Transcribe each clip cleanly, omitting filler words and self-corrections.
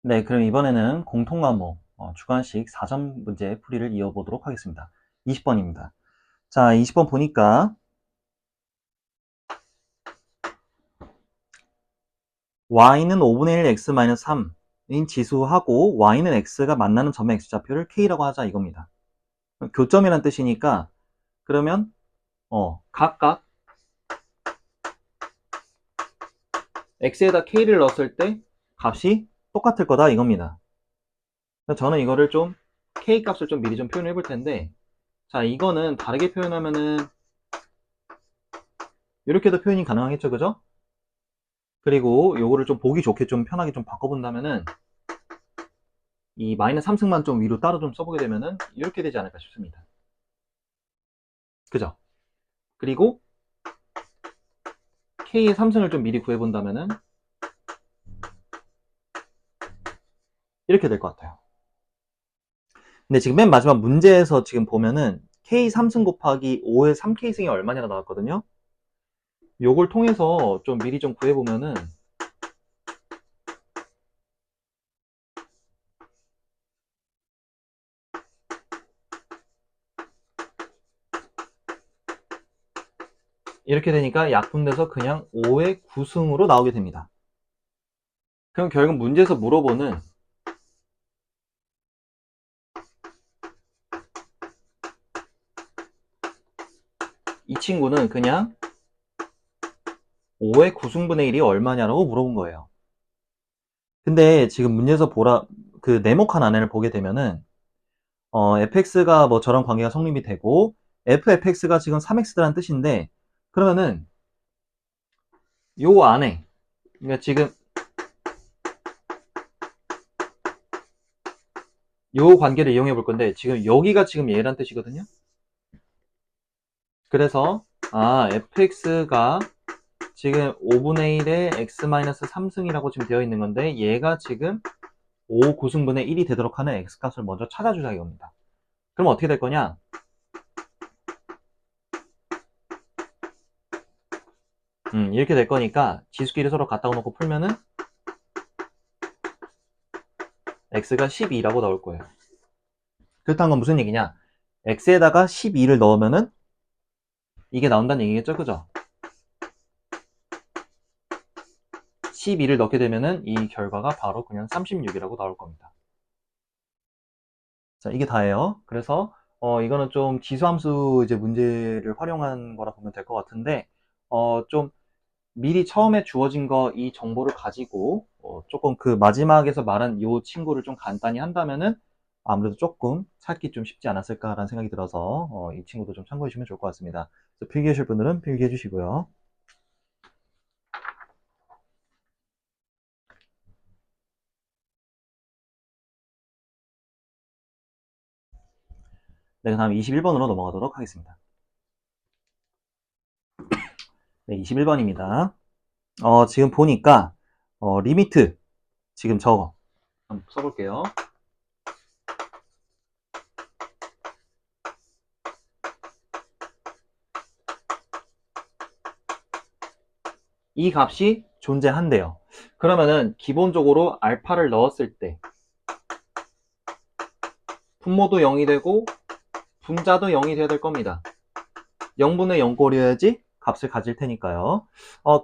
네, 그럼 이번에는 공통과목 주관식 4점 문제 풀이를 이어보도록 하겠습니다. 20번입니다. 자, 20번 보니까 y는 5분의 1 x-3인 지수하고 y는 x가 만나는 점의 x좌표를 k라고 하자 이겁니다. 교점이란 뜻이니까 그러면 각각 x에다 k를 넣었을 때 값이 똑같을 거다 이겁니다. 저는 이거를 좀 k 값을 좀 미리 좀 표현해 볼 텐데, 자, 이거는 다르게 표현하면은 이렇게도 표현이 가능하겠죠, 그죠? 그리고 요거를 좀 보기 좋게 좀 편하게 좀 바꿔본다면은 이 마이너스 3승만 좀 위로 따로 좀 써보게 되면은 이렇게 되지 않을까 싶습니다. 그죠? 그리고 K의 3승을 좀 미리 구해본다면은 이렇게 될 것 같아요. 근데 지금 맨 마지막 문제에서 지금 보면은 K 3승 곱하기 5의 3K승이 얼마냐가 나왔거든요. 요걸 통해서 좀 미리 좀 구해보면은 이렇게 되니까 약분돼서 그냥 5의 9승으로 나오게 됩니다. 그럼 결국 문제에서 물어보는 이 친구는 그냥 5의 9승분의 1이 얼마냐라고 물어본 거예요. 근데 지금 문제에서 그 네모칸 안에를 보게 되면은 fx가 뭐 저런 관계가 성립이 되고 fx가 지금 3x라는 뜻인데, 그러면은 요 안에, 그러니까 지금 요 관계를 이용해 볼 건데, 지금 여기가 지금 얘란 뜻이거든요. 그래서 fx가 지금 5분의 1에 x-3승이라고 지금 되어 있는 건데, 얘가 지금 5 9승분의 1이 되도록 하는 x값을 먼저 찾아주자 이겁니다. 그럼 어떻게 될 거냐? 이렇게 될 거니까 지수끼리 서로 갖다 놓고 풀면은 x가 12라고 나올 거예요. 그렇다는 건 무슨 얘기냐? x에다가 12를 넣으면은 이게 나온다는 얘기겠죠, 그죠? 12를 넣게 되면은 이 결과가 바로 그냥 36이라고 나올 겁니다. 자, 이게 다예요. 그래서 이거는 좀 지수함수 이제 문제를 활용한 거라 보면 될 것 같은데, 좀 미리 처음에 주어진 거 이 정보를 가지고 조금 그 마지막에서 말한 이 친구를 좀 간단히 한다면은 아무래도 조금 찾기 좀 쉽지 않았을까라는 생각이 들어서 이 친구도 좀 참고해 주시면 좋을 것 같습니다. 그래서 필기해 주실 분들은 필기해 주시고요. 네, 다음 21번으로 넘어가도록 하겠습니다. 네, 21번입니다. 지금 보니까 리미트 지금 저거 한번 써볼게요. 이 값이 존재한대요. 그러면은 기본적으로 알파를 넣었을 때 분모도 0이 되고 분자도 0이 돼야 될 겁니다. 0분의 0꼴이어야지 값을 가질 테니까요.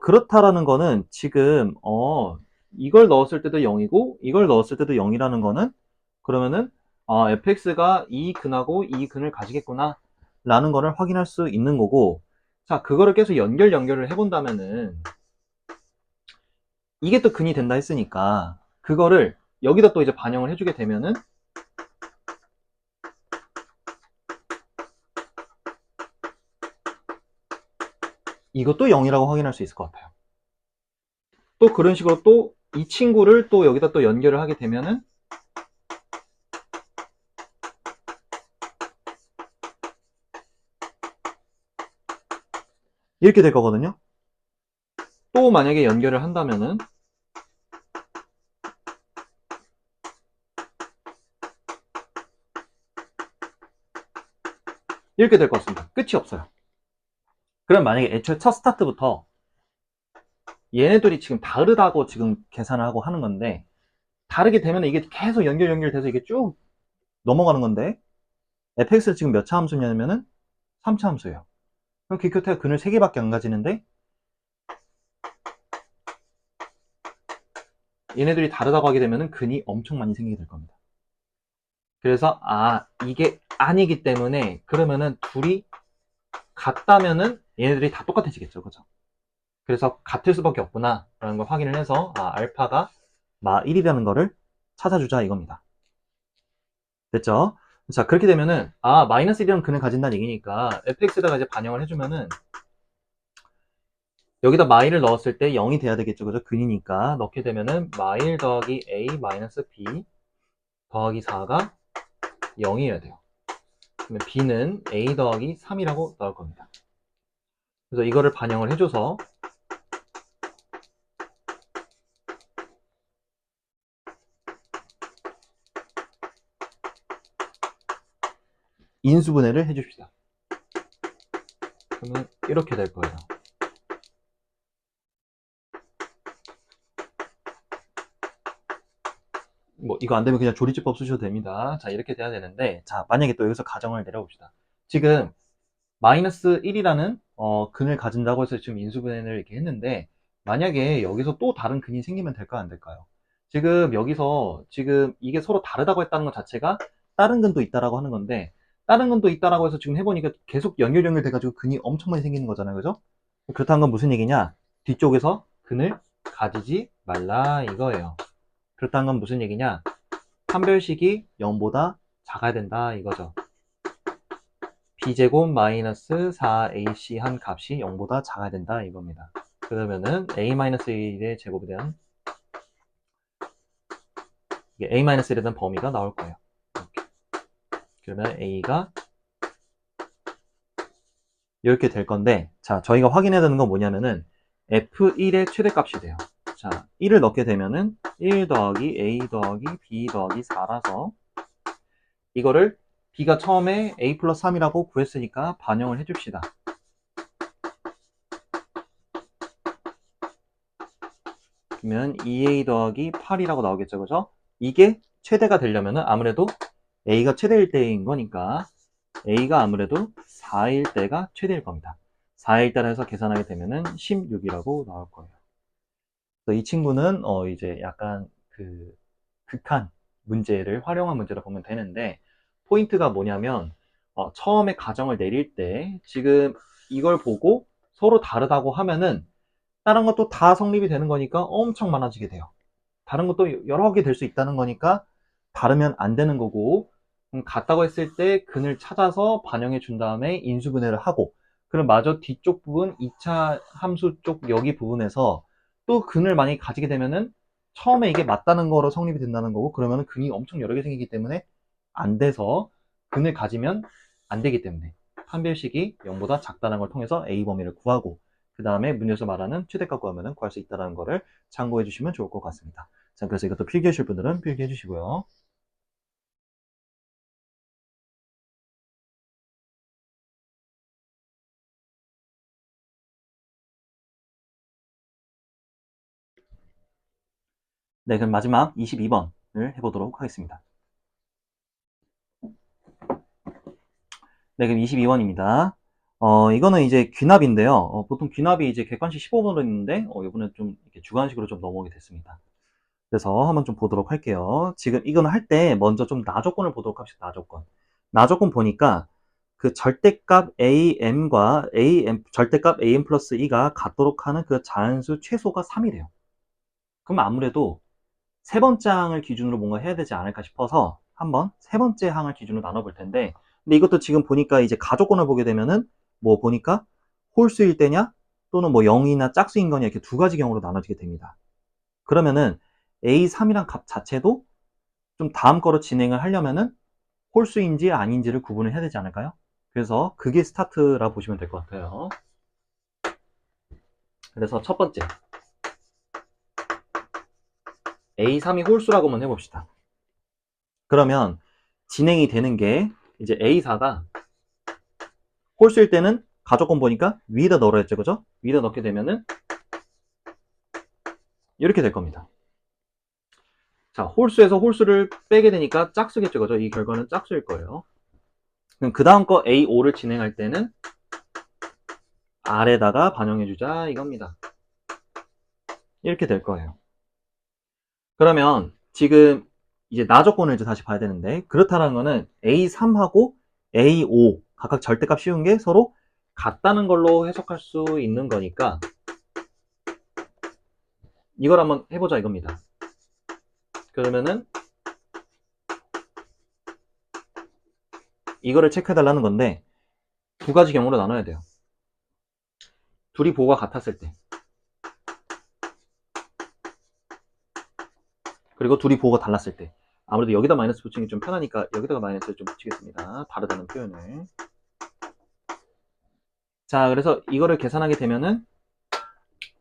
그렇다라는 거는 지금 이걸 넣었을 때도 0이고 이걸 넣었을 때도 0이라는 거는, 그러면은 fx가 이 근하고 이 근을 가지겠구나 라는 거를 확인할 수 있는 거고, 자, 그거를 계속 연결을 해본다면은 이게 또 근이 된다 했으니까 그거를 여기다 또 이제 반영을 해주게 되면은 이것도 0이라고 확인할 수 있을 것 같아요. 또 그런 식으로 또 이 친구를 또 여기다 또 연결을 하게 되면은 이렇게 될 거거든요. 또 만약에 연결을 한다면은 이렇게 될 것 같습니다. 끝이 없어요. 그럼 만약에 애초에 첫 스타트부터 얘네들이 지금 다르다고 지금 계산을 하고 하는 건데, 다르게 되면 이게 계속 연결돼서 이게 쭉 넘어가는 건데, fx가 지금 몇 차 함수냐면은 3차 함수예요. 그럼 기교태가 근을 3개밖에 안 가지는데, 얘네들이 다르다고 하게 되면은 근이 엄청 많이 생기게 될 겁니다. 그래서 이게 아니기 때문에 그러면은 둘이 같다면은 얘네들이 다 똑같아지겠죠, 그죠? 그래서 같을 수밖에 없구나 라는 걸 확인을 해서 알파가 마 1이라는 거를 찾아주자 이겁니다. 됐죠? 자, 그렇게 되면은 마이너스 1이라는 근을 가진다는 얘기니까 fx에다가 이제 반영을 해주면은 여기다 마이를 넣었을 때 0이 돼야 되겠죠, 그죠? 근이니까 넣게 되면은 마일 더하기 a 마이너스 b 더하기 4가 0이어야 돼요. 그러면 b는 a 더하기 3이라고 나올 겁니다. 그래서 이거를 반영을 해줘서 인수분해를 해줍시다. 그러면 이렇게 될 거예요. 뭐 이거 안 되면 그냥 조리제법 쓰셔도 됩니다. 자, 이렇게 돼야 되는데, 자, 만약에 또 여기서 가정을 내려봅시다. 지금 마이너스 1이라는 근을 가진다고 해서 지금 인수분해를 이렇게 했는데, 만약에 여기서 또 다른 근이 생기면 될까요, 안 될까요? 지금 여기서 지금 이게 서로 다르다고 했다는 것 자체가 다른 근도 있다라고 하는 건데, 다른 근도 있다라고 해서 지금 해보니까 계속 연결돼가지고 근이 엄청 많이 생기는 거잖아요, 그죠? 그렇다는 건 무슨 얘기냐? 뒤쪽에서 근을 가지지 말라 이거예요. 그렇다는 건 무슨 얘기냐? 판별식이 0보다 작아야 된다 이거죠. b제곱 마이너스 4ac 한 값이 0보다 작아야 된다 이겁니다. 그러면은 a-1의 제곱에 대한 a-1에 대한 범위가 나올 거예요. 이렇게. 그러면 a가 이렇게 될 건데, 자, 저희가 확인해야 되는 건 뭐냐면은 f1의 최대값이 돼요. 자, 1을 넣게 되면은 1 더하기 a 더하기 b 더하기 4라서 이거를 b가 처음에 a 플러스 3이라고 구했으니까 반영을 해줍시다. 그러면 2a 더하기 8이라고 나오겠죠, 그죠? 이게 최대가 되려면은 아무래도 a가 최대일 때인 거니까 a가 아무래도 4일 때가 최대일 겁니다. 4일 때라 해서 계산하게 되면은 16이라고 나올 거예요. 그래서 이 친구는 이제 약간 그 극한 문제를 활용한 문제로 보면 되는데, 포인트가 뭐냐면 처음에 가정을 내릴 때 지금 이걸 보고 서로 다르다고 하면은 다른 것도 다 성립이 되는 거니까 엄청 많아지게 돼요. 다른 것도 여러 개 될 수 있다는 거니까 다르면 안 되는 거고, 같다고 했을 때 근을 찾아서 반영해 준 다음에 인수분해를 하고, 그럼 마저 뒤쪽 부분 2차 함수 쪽 여기 부분에서 또 근을 많이 가지게 되면은 처음에 이게 맞다는 거로 성립이 된다는 거고, 그러면은 근이 엄청 여러 개 생기기 때문에 안 돼서 근을 가지면 안 되기 때문에 판별식이 0보다 작다는 걸 통해서 A 범위를 구하고, 그 다음에 문제에서 말하는 최대값 구하면 구할 수 있다는 거를 참고해 주시면 좋을 것 같습니다. 자, 그래서 이것도 필기하실 분들은 필기해 주시고요. 네, 그럼 마지막 22번을 해보도록 하겠습니다. 네, 그럼 22번입니다. 이거는 이제 귀납인데요. 보통 귀납이 이제 객관식 15번으로 있는데, 이번에 좀 이렇게 주관식으로 좀 넘어오게 됐습니다. 그래서 한번 좀 보도록 할게요. 지금 이거는 할 때 먼저 좀 나조건을 보도록 합시다. 나조건. 나조건 보니까 그 절대값 am과 절대값 am 플러스 2가 같도록 하는 그 자연수 최소가 3이래요. 그럼 아무래도 세 번째 항을 기준으로 뭔가 해야 되지 않을까 싶어서 한번 세 번째 항을 기준으로 나눠볼 텐데, 근데 이것도 지금 보니까 이제 가조건을 보게 되면은 뭐 보니까 홀수일 때냐 또는 뭐 0이나 짝수인 거냐 이렇게 두 가지 경우로 나눠지게 됩니다. 그러면은 A3이란 값 자체도 좀 다음 거로 진행을 하려면은 홀수인지 아닌지를 구분을 해야 되지 않을까요? 그래서 그게 스타트라고 보시면 될 것 같아요. 그래서 첫 번째 A3이 홀수라고 한번 해봅시다. 그러면 진행이 되는 게 이제 A4가 홀수일 때는 가조건 보니까 위에다 넣으라 했죠, 그죠? 위에다 넣게 되면은 이렇게 될 겁니다. 자, 홀수에서 홀수를 빼게 되니까 짝수겠죠, 그죠? 이 결과는 짝수일 거예요. 그럼 그 다음 거 A5를 진행할 때는 R에다가 반영해주자 이겁니다. 이렇게 될 거예요. 그러면 지금 이제 나 조건을 이제 다시 봐야 되는데, 그렇다는 거는 A3하고 A5 각각 절대값 씌운 게 서로 같다는 걸로 해석할 수 있는 거니까 이걸 한번 해보자 이겁니다. 그러면은 이거를 체크해 달라는 건데 두 가지 경우로 나눠야 돼요. 둘이 보호가 같았을 때, 그리고 둘이 보호가 달랐을 때. 아무래도 여기다 마이너스 붙이는 게 좀 편하니까 여기다가 마이너스를 좀 붙이겠습니다. 다르다는 표현을. 자, 그래서 이거를 계산하게 되면은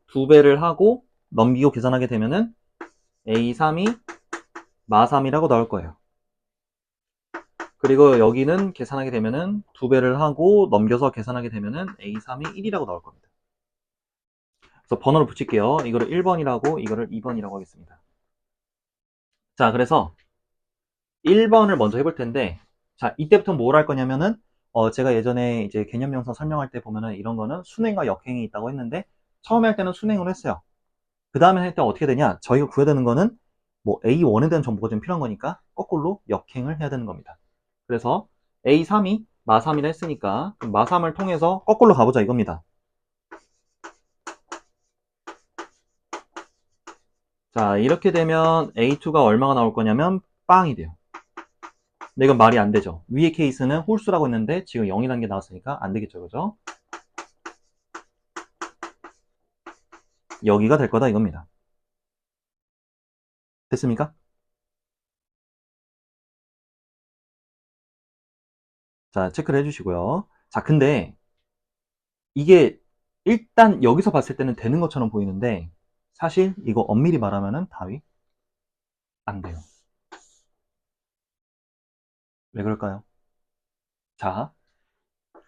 2배를 하고 넘기고 계산하게 되면은 A3이 마3이라고 나올 거예요. 그리고 여기는 계산하게 되면은 2배를 하고 넘겨서 계산하게 되면은 A3이 1이라고 나올 겁니다. 그래서 번호를 붙일게요. 이거를 1번이라고, 이거를 2번이라고 하겠습니다. 자, 그래서 1번을 먼저 해볼 텐데, 자, 이때부터 뭘 할 거냐면은, 제가 예전에 이제 개념 영상 설명할 때 보면은 이런 거는 순행과 역행이 있다고 했는데, 처음에 할 때는 순행으로 했어요. 그 다음에 할 때 어떻게 되냐? 저희가 구해야 되는 거는 뭐 A1에 대한 정보가 좀 필요한 거니까 거꾸로 역행을 해야 되는 겁니다. 그래서 A3이 마3이라 했으니까 그럼 마3을 통해서 거꾸로 가보자 이겁니다. 자, 이렇게 되면 A2가 얼마가 나올 거냐면 빵이 돼요. 근데 이건 말이 안 되죠. 위의 케이스는 홀수라고 했는데 지금 0이라는 게 나왔으니까 안 되겠죠, 그죠? 여기가 될 거다 이겁니다. 됐습니까? 자, 체크를 해주시고요. 자, 근데 이게 일단 여기서 봤을 때는 되는 것처럼 보이는데 사실 이거 엄밀히 말하면은 답이 안 돼요. 왜 그럴까요? 자,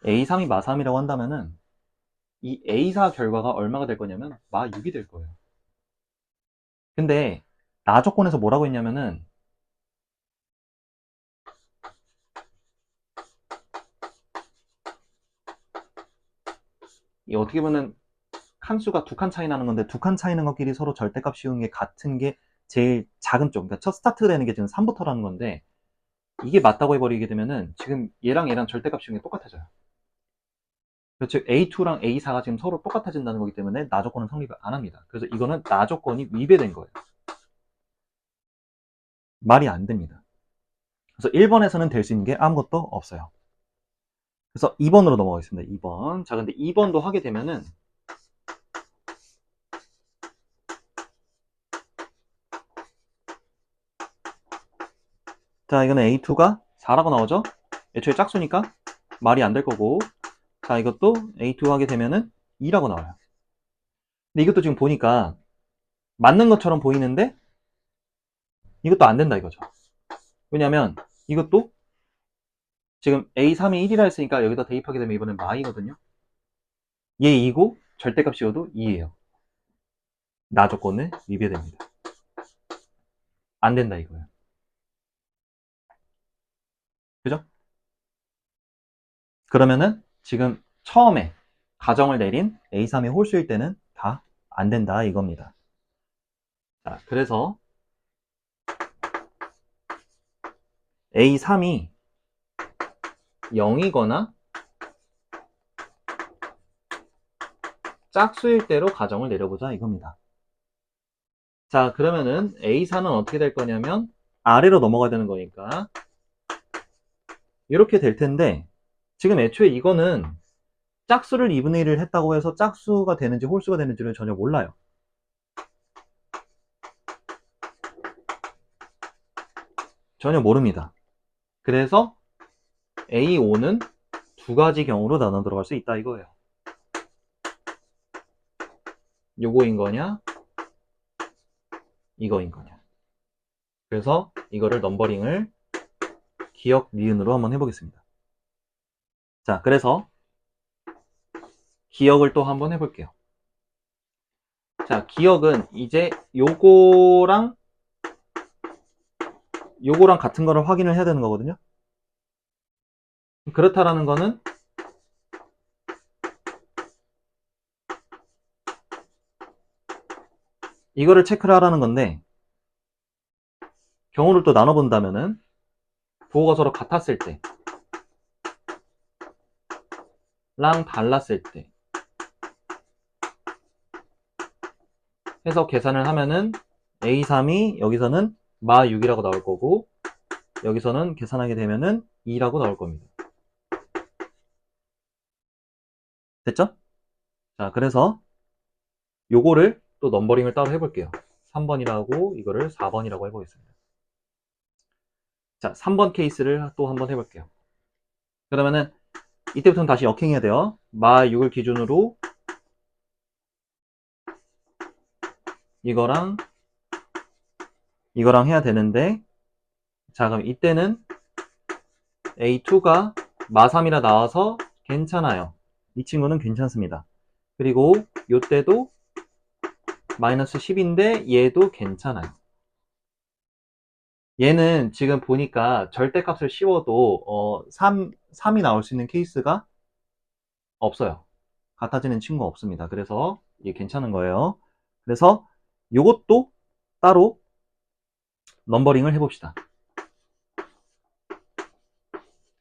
A3이 마3이라고 한다면은 이 A4 결과가 얼마가 될 거냐면 마6이 될 거예요. 근데 나 조건에서 뭐라고 했냐면은 이 어떻게 보면 칸수가 두 칸 차이 나는 건데 두 칸 차이 나는 것끼리 서로 절대값 씌우는 게 같은 게 제일 작은 쪽, 그러니까 첫 스타트 되는 게 지금 3부터라는 건데 이게 맞다고 해버리게 되면은 지금 얘랑 얘랑 절대값 씌우는 게 똑같아져요. 즉 A2랑 A4가 지금 서로 똑같아진다는 거기 때문에 나 조건은 성립을 안 합니다. 그래서 이거는 나 조건이 위배된 거예요. 말이 안 됩니다. 그래서 1번에서는 될 수 있는 게 아무것도 없어요. 그래서 2번으로 넘어가겠습니다. 2번. 자, 근데 2번도 하게 되면은 자, 이거는 A2가 4라고 나오죠? 애초에 짝수니까 말이 안 될 거고, 자, 이것도 A2 하게 되면은 2라고 나와요. 근데 이것도 지금 보니까 맞는 것처럼 보이는데 이것도 안 된다 이거죠. 왜냐면 이것도 지금 A3이 1이라 했으니까 여기다 대입하게 되면 이번엔 마이거든요. 얘 2고 절대값 씌워도 2예요. 나 조건은 위배됩니다. 안 된다 이거예요. 그죠? 그러면은 지금 처음에 가정을 내린 A3의 홀수일 때는 다 안 된다 이겁니다. 자, 그래서 A3이 0이거나 짝수일 대로 가정을 내려보자 이겁니다. 자, 그러면은 A4는 어떻게 될 거냐면 아래로 넘어가야 되는 거니까 이렇게 될 텐데 지금 애초에 이거는 짝수를 2분의 1을 했다고 해서 짝수가 되는지 홀수가 되는지를 전혀 몰라요. 전혀 모릅니다. 그래서 A5는 두 가지 경우로 나눠 들어갈 수 있다 이거예요. 요거인 거냐 이거인 거냐. 그래서 이거를 넘버링을 기억 니은으로 한번 해보겠습니다. 자, 그래서 기억을 또 한번 해볼게요. 자, 기억은 이제 요거랑 요거랑 같은 거를 확인을 해야 되는 거거든요. 그렇다라는 거는 이거를 체크를 하라는 건데, 경우를 또 나눠본다면은 부호가 서로 같았을 때랑 달랐을 때 해서 계산을 하면은 A3이 여기서는 마 6이라고 나올 거고, 여기서는 계산하게 되면은 2라고 나올 겁니다. 됐죠? 자, 그래서 요거를 또 넘버링을 따로 해볼게요. 3번이라고 이거를 4번이라고 해보겠습니다. 자, 3번 케이스를 또 한번 해볼게요. 그러면은 이때부터는 다시 역행해야 돼요. 마 6을 기준으로 이거랑 이거랑 해야 되는데, 자, 그럼 이때는 A2가 마 3이라 나와서 괜찮아요. 이 친구는 괜찮습니다. 그리고 요때도 마이너스 10인데 얘도 괜찮아요. 얘는 지금 보니까 절대값을 씌워도 3이 나올 수 있는 케이스가 없어요. 같아지는 친구가 없습니다. 그래서 이게 괜찮은 거예요. 그래서 요것도 따로 넘버링을 해봅시다.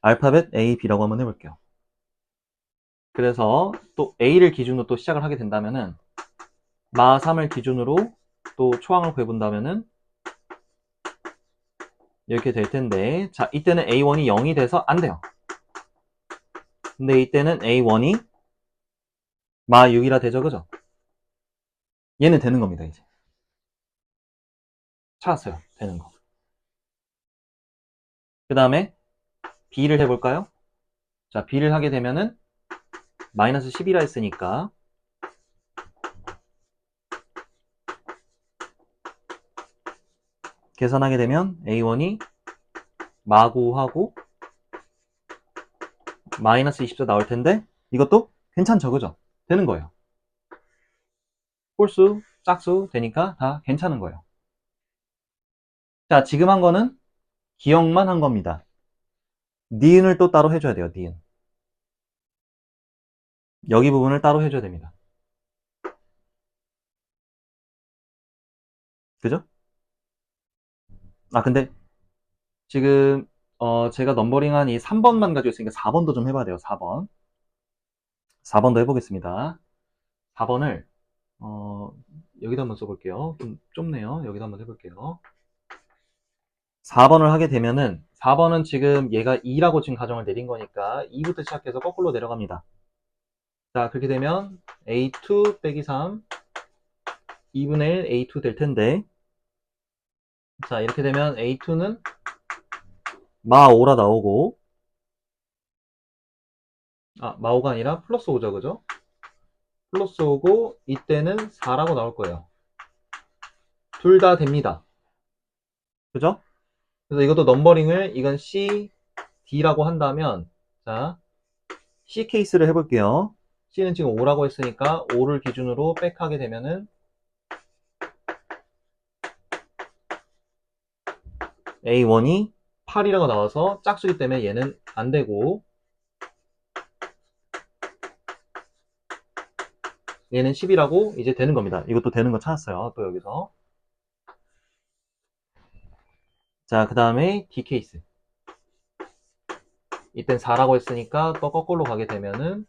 알파벳 A, B라고 한번 해볼게요. 그래서 또 A를 기준으로 또 시작을 하게 된다면은 마 3을 기준으로 또 초항을 구해본다면은 이렇게 될 텐데, 자, 이때는 A1이 0이 돼서 안 돼요. 근데 이때는 A1이 마 6이라 되죠, 그죠? 얘는 되는 겁니다, 이제. 찾았어요, 되는 거. 그 다음에 B를 해볼까요? 자, B를 하게 되면은 마이너스 10이라 했으니까 계산하게 되면 A1이 마구하고 마이너스 24 나올 텐데, 이것도 괜찮죠, 그죠? 되는 거예요. 홀수, 짝수 되니까 다 괜찮은 거예요. 자, 지금 한 거는 기억만 한 겁니다. 니은을 또 따로 해줘야 돼요, 니은. 여기 부분을 따로 해줘야 됩니다. 그죠? 아, 근데 지금 제가 넘버링한 이 3번만 가지고 있으니까 4번도 좀 해봐야 돼요. 4번. 4번도 해보겠습니다. 4번을 여기다 한번 써볼게요. 좀 좁네요. 여기다 한번 해볼게요. 4번을 하게 되면은 4번은 지금 얘가 2라고 지금 가정을 내린 거니까 2부터 시작해서 거꾸로 내려갑니다. 자, 그렇게 되면 A2 빼기 3 2분의 1 A2 될 텐데, 자, 이렇게 되면 A2는 마 5라 나오고, 마 5가 아니라 플러스 5죠, 그죠? 플러스 5고 이때는 4라고 나올 거예요. 둘 다 됩니다. 그죠? 그래서 이것도 넘버링을 이건 C, D라고 한다면, 자, C 케이스를 해볼게요. C는 지금 5라고 했으니까 5를 기준으로 백하게 되면은 A1이 8이라고 나와서 짝수기 때문에 얘는 안 되고, 얘는 10이라고 이제 되는 겁니다. 이것도 되는 거 찾았어요. 또 여기서. 자, 그 다음에 D 케이스. 이땐 4라고 했으니까 또 거꾸로 가게 되면은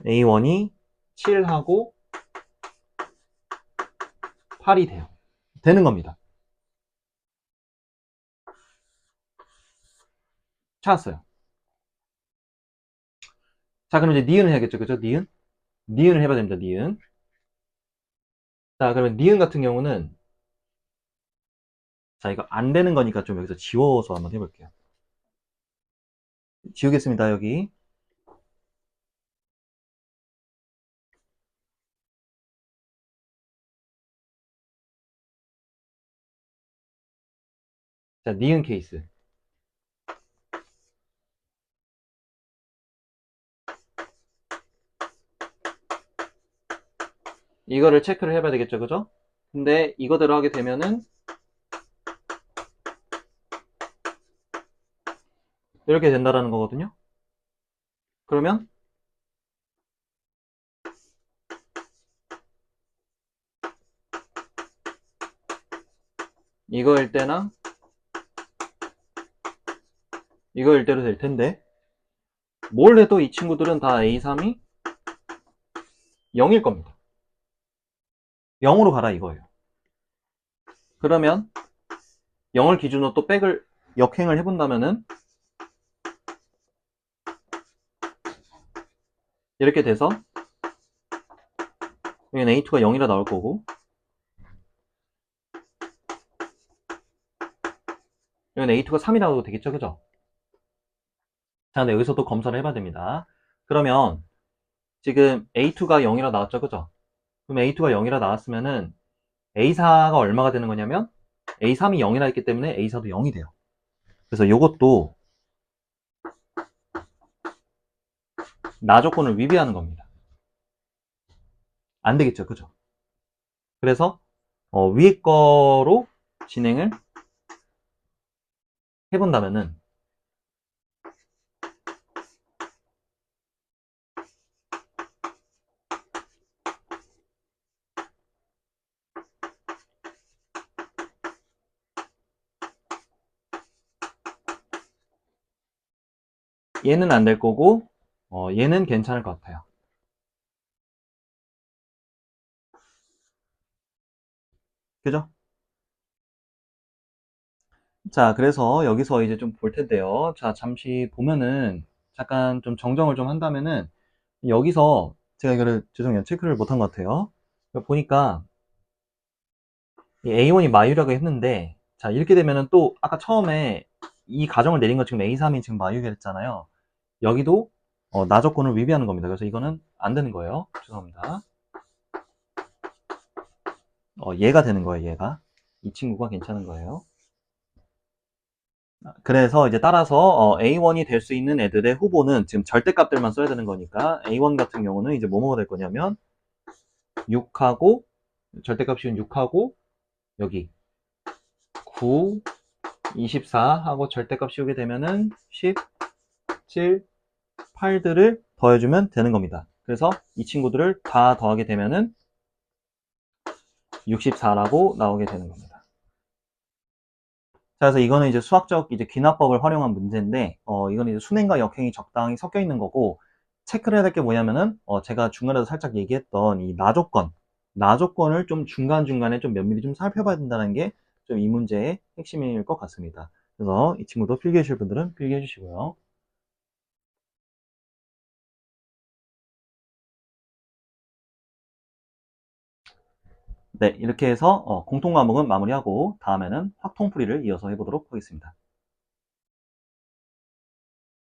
A1이 7하고 8이 돼요. 되는 겁니다. 찾았어요. 자, 그럼 이제 니은을 해야겠죠. 그죠? 니은? 니은을 해봐야 됩니다. 니은. 자, 그러면 니은 같은 경우는, 자, 이거 안 되는 거니까 좀 여기서 지워서 한번 해볼게요. 지우겠습니다. 여기. 자, 니은 케이스. 이거를 체크를 해봐야 되겠죠, 그죠? 근데 이거대로 하게 되면은 이렇게 된다라는 거거든요. 그러면 이거일 때랑 이거일 때로 될 텐데 뭘 해도 이 친구들은 다 A3이 0일 겁니다. 0으로 가라 이거예요. 그러면 0을 기준으로 또 백을 역행을 해본다면은 이렇게 돼서 여기는 A2가 0이라 나올 거고 여기는 A2가 3이라고 되겠죠, 그죠? 자, 근데 여기서 또 검사를 해봐야 됩니다. 그러면 지금 A2가 0이라 나왔죠, 그죠? 그럼 A2가 0이라 나왔으면은 A4가 얼마가 되는 거냐면 A3이 0이라 했기 때문에 A4도 0이 돼요. 그래서 이것도 나 조건을 위배하는 겁니다. 안 되겠죠, 그죠? 그래서 위에 거로 진행을 해본다면은 얘는 안 될 거고 얘는 괜찮을 것 같아요. 그죠? 자, 그래서 여기서 이제 좀 볼 텐데요. 자, 잠시 보면은 잠깐 좀 정정을 좀 한다면은 여기서 제가 이거를 죄송해요. 체크를 못한 것 같아요. 보니까 A1이 마유라고 했는데 자, 이렇게 되면은 또 아까 처음에 이 가정을 내린 거 지금 A3이 지금 마유가 했잖아요. 여기도 나 조건을 위배하는 겁니다. 그래서 이거는 안 되는 거예요. 죄송합니다. 얘가 되는 거예요, 얘가. 이 친구가 괜찮은 거예요. 그래서 이제 따라서 A1이 될 수 있는 애들의 후보는 지금 절대값들만 써야 되는 거니까 A1 같은 경우는 이제 뭐뭐가 될 거냐면 6하고 절대값 씌운 6하고 여기 9, 24 하고 절대값 씌우게 되면은 10, 7, 8들을 더해주면 되는 겁니다. 그래서 이 친구들을 다 더하게 되면은 64라고 나오게 되는 겁니다. 자, 그래서 이거는 이제 수학적 이제 귀납법을 활용한 문제인데, 이거는 이제 순행과 역행이 적당히 섞여 있는 거고, 체크를 해야 될 게 뭐냐면은, 제가 중간에서 살짝 얘기했던 이 나 조건을 좀 중간중간에 좀 면밀히 좀 살펴봐야 된다는 게 좀 이 문제의 핵심일 것 같습니다. 그래서 이 친구도 필기해 주실 분들은 필기해 주시고요. 네, 이렇게 해서 공통 과목은 마무리하고 다음에는 확통풀이를 이어서 해보도록 하겠습니다.